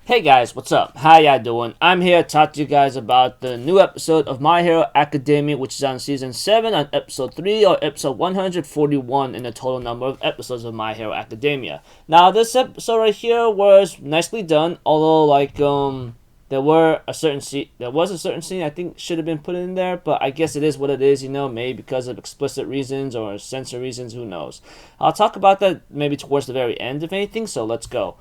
Hey guys, what's up? How y'all doing? I'm here to talk to you guys about the new episode of My Hero Academia, which is on season 7 on episode 3 or episode 141 in the total number of episodes of My Hero Academia. Now, this episode right here was nicely done, although there was a certain scene I think should have been put in there, but I guess it is what it is, maybe because of explicit reasons or censor reasons, who knows. I'll talk about that maybe towards the very end, if anything, so let's go.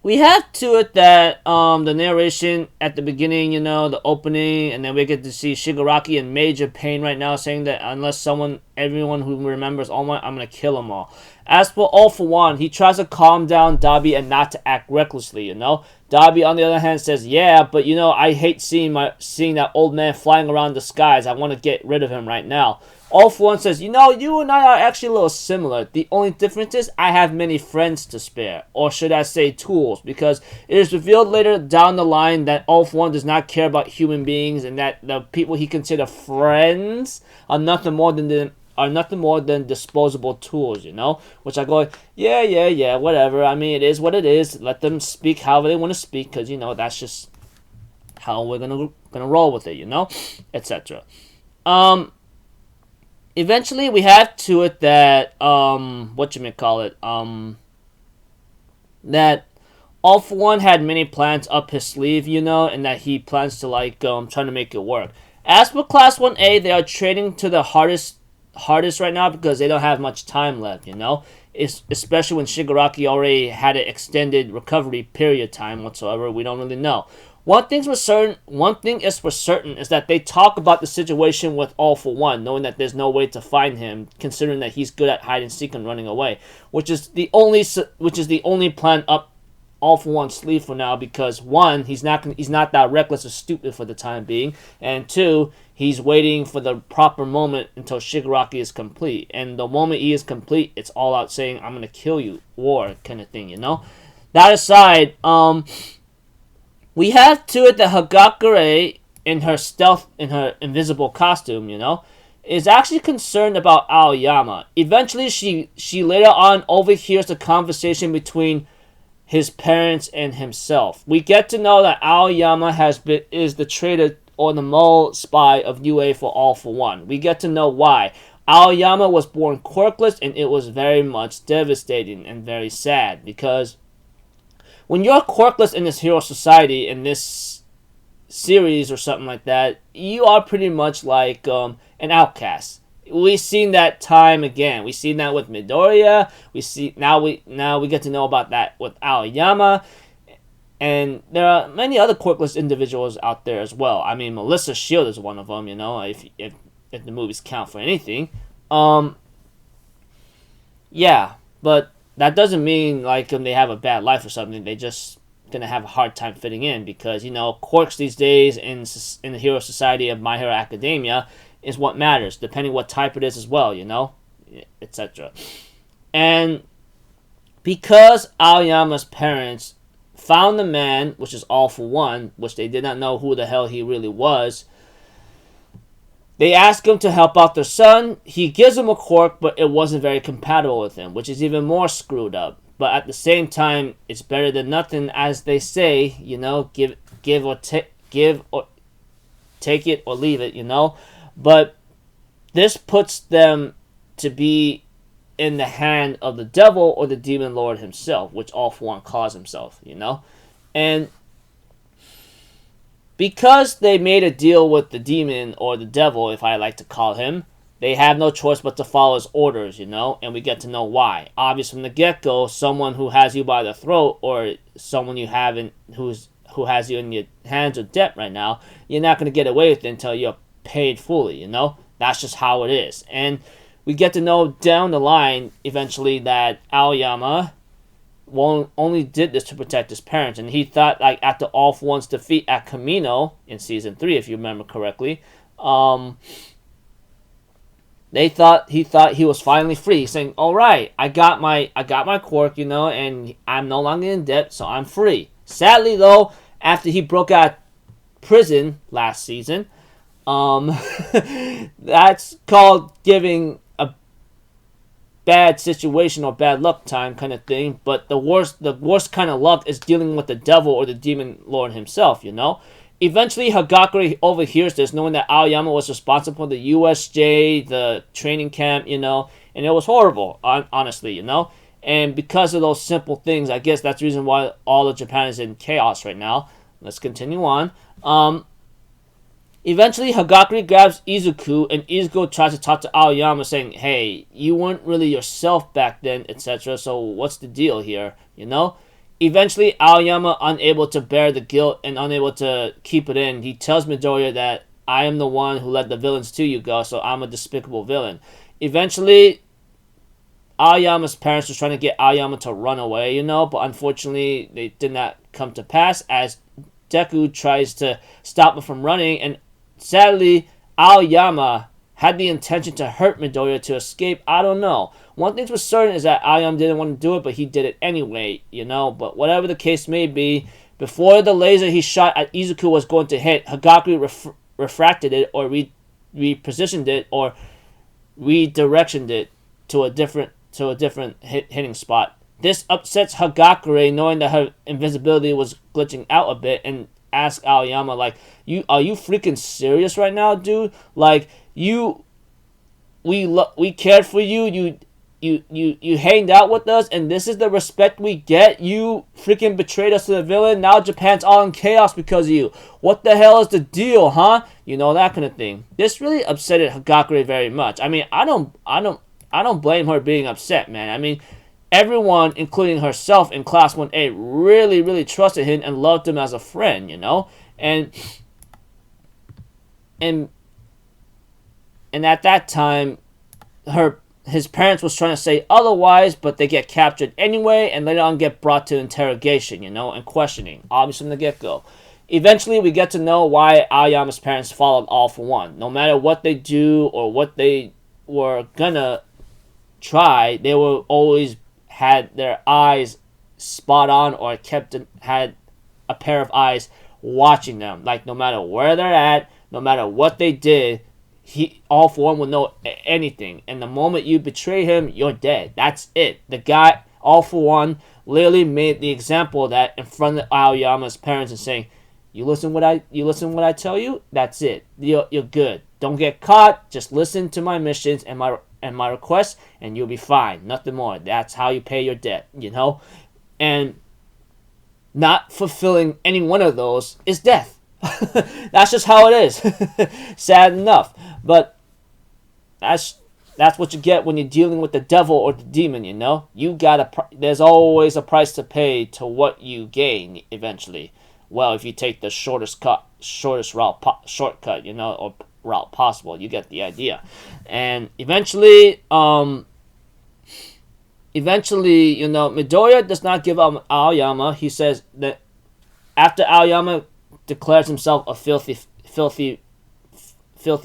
We have to it that the narration at the beginning, the opening, and then we get to see Shigaraki in major pain right now, saying that unless everyone who remembers All Might, I'm gonna kill them all. As for All For One, he tries to calm down Dabi and not to act recklessly, Dabi, on the other hand, says, yeah, but I hate seeing that old man flying around the skies. I want to get rid of him right now. All For One says, you and I are actually a little similar. The only difference is I have many friends to spare. Or should I say tools? Because it is revealed later down the line that All For One does not care about human beings and that the people he considers friends are nothing more than disposable tools, Which I go, yeah, whatever. I mean, it is what it is. Let them speak however they want to speak because, that's just how we're gonna roll with it, Etc. Eventually, we have to it that, that All For One had many plans up his sleeve, and that he plans to, trying to make it work. As for Class 1A, they are training to the hardest right now because they don't have much time left, especially when Shigaraki already had an extended recovery period time whatsoever. We don't really know. One thing is for certain is that they talk about the situation with All For One, knowing that there's no way to find him, considering that he's good at hide and seek and running away, which is the only plan up All For One's sleeve for now. Because one, he's not that reckless or stupid for the time being, and two, he's waiting for the proper moment until Shigaraki is complete. And the moment he is complete, it's all out saying, I'm gonna kill you, war kind of thing, That aside, we have to it that Hagakure, in her invisible costume, is actually concerned about Aoyama. Eventually, she later on overhears the conversation between his parents and himself. We get to know that Aoyama is the traitor or the mole spy of UA for All For One. We get to know why. Aoyama was born quirkless, and it was very much devastating and very sad because when you're quirkless in this hero society, in this series or something like that, you are pretty much like an outcast. We've seen that time again. We've seen that with Midoriya. Now we get to know about that with Aoyama. And there are many other quirkless individuals out there as well. I mean, Melissa Shield is one of them, if the movies count for anything. Yeah, but that doesn't mean they have a bad life or something. They just gonna have a hard time fitting in because quirks these days in the hero society of My Hero Academia is what matters, depending what type it is as well, etc. And because Aoyama's parents found the man, which is All For One, which they did not know who the hell he really was, they ask him to help out their son. He gives him a quirk, but it wasn't very compatible with him, which is even more screwed up. But at the same time, it's better than nothing, as they say, give or take it or leave it, But this puts them to be in the hand of the devil or the demon lord himself, which All For One calls himself, And because they made a deal with the demon or the devil, if I like to call him, they have no choice but to follow his orders, and we get to know why. Obvious from the get-go, someone who has you by the throat or someone you have who has you in your hands of debt right now, you're not going to get away with it until you're paid fully, That's just how it is. And we get to know down the line eventually that Aoyama only did this to protect his parents, and he thought after All For One's defeat at Kamino in season 3, if you remember correctly, he thought he was finally free, saying, "All right, I got my quirk, and I'm no longer in debt, so I'm free." Sadly, though, after he broke out of prison last season, that's called giving a bad situation or bad luck time kind of thing, but the worst kind of luck is dealing with the devil or the demon lord himself, you know? Eventually, Hagakure overhears this, knowing that Aoyama was responsible for the USJ, the training camp, you know, and it was horrible, honestly, you know? And because of those simple things, I guess that's the reason why all of Japan is in chaos right now. Let's continue on. Eventually, Hagakure grabs Izuku, and Izuku tries to talk to Aoyama, saying, hey, you weren't really yourself back then, etc., so what's the deal here, you know? Eventually, Aoyama, unable to bear the guilt and unable to keep it in, he tells Midoriya that I am the one who led the villains to you, Go, so I'm a despicable villain. Eventually, Aoyama's parents were trying to get Aoyama to run away, you know, but unfortunately, they did not come to pass as Deku tries to stop him from running, and sadly, Aoyama had the intention to hurt Midoriya to escape. I don't know. One thing for certain is that Aoyama didn't want to do it, but he did it anyway, you know. But whatever the case may be, before the laser he shot at Izuku was going to hit, Hagakure refracted it or repositioned it or redirectioned it to a different hitting spot. This upsets Hagakure, knowing that her invisibility was glitching out a bit, and asks Aoyama, like, are you freaking serious right now, dude? Like, we cared for you, you hanged out with us, and this is the respect we get? You freaking betrayed us to the villain. Now Japan's all in chaos because of you. What the hell is the deal, huh? You know, that kind of thing. This really upset Hagakure very much. I mean, I don't blame her being upset, man. I mean, everyone, including herself in Class 1A, really, really trusted him and loved him as a friend, you know? And at that time, his parents was trying to say otherwise, but they get captured anyway, and later on get brought to interrogation, you know, and questioning, obviously from the get-go. Eventually, we get to know why Aoyama's parents followed All For One. No matter what they do or what they were gonna try, they were always had their eyes spot on or had a pair of eyes watching them. Like, no matter where they're at, no matter what they did, All For One will know anything. And the moment you betray him, you're dead. That's it. The guy, All For One, literally made the example of that in front of Aoyama's parents and saying, you listen what I tell you, that's it. You're good. Don't get caught. Just listen to my missions and my requests, and you'll be fine. Nothing more. That's how you pay your debt, you know? And not fulfilling any one of those is death. That's just how it is. Sad enough. But that's what you get when you're dealing with the devil or the demon, you know? There's always a price to pay to what you gain eventually. Well, if you take the shortcut, you know, or route possible, you get the idea. And eventually, you know, Midoriya does not give up Aoyama. He says that after Aoyama declares himself a filthy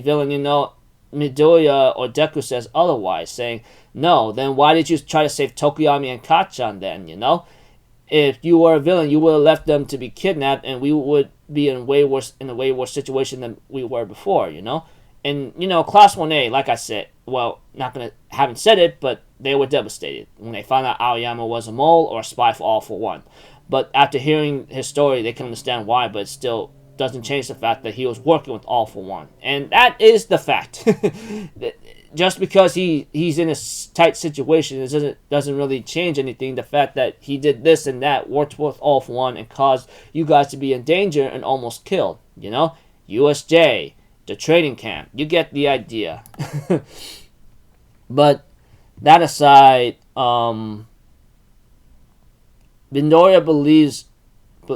villain, you know, Midoriya or Deku says otherwise, saying, no, then why did you try to save Tokoyami and Kacchan then, you know? If you were a villain, you would have left them to be kidnapped, and we would be in a way worse situation than we were before, you know? And, you know, Class 1A, like I said, well, haven't said it, but they were devastated when they found out Aoyama was a mole or a spy for All For One. But after hearing his story, they can understand why, but it still doesn't change the fact that he was working with All For One. And that is the fact. Just because he's in a tight situation, it doesn't really change anything. The fact that he did this and that, worked with All For One, and caused you guys to be in danger and almost killed, you know? USJ, the training camp, you get the idea. But that aside, Midoriya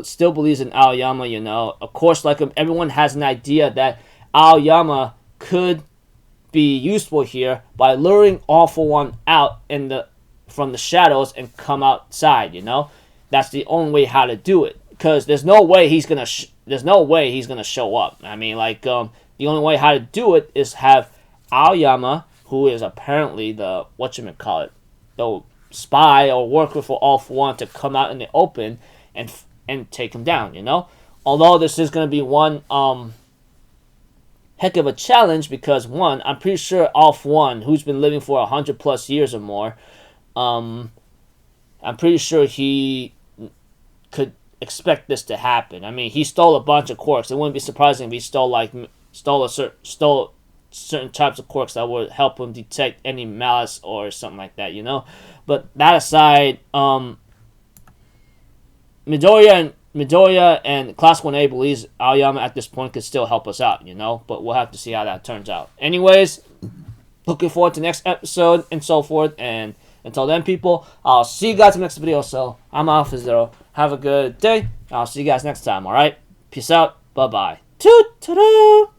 still believes in Aoyama, you know. Of course, like everyone has an idea that Aoyama could be useful here by luring All For One out from the shadows and come outside, you know. That's the only way how to do it, because there's no way he's gonna show up. I mean, like, the only way how to do it is have Aoyama, who is apparently the the spy or worker for All For One, to come out in the open and take him down, you know. Although this is gonna be one heck of a challenge because, one, I'm pretty sure Alf 1, who's been living for 100 plus years or more, I'm pretty sure he could expect this to happen. I mean, he stole a bunch of quirks. It wouldn't be surprising if he stole certain types of quirks that would help him detect any malice or something like that, you know? But that aside, Midoriya and Class 1A believes Aoyama at this point could still help us out, you know? But we'll have to see how that turns out. Anyways, looking forward to next episode and so forth. And until then, people, I'll see you guys in the next video. So I'm Alpha Zero. Have a good day. I'll see you guys next time, alright? Peace out. Bye-bye. Toot-toot-toot.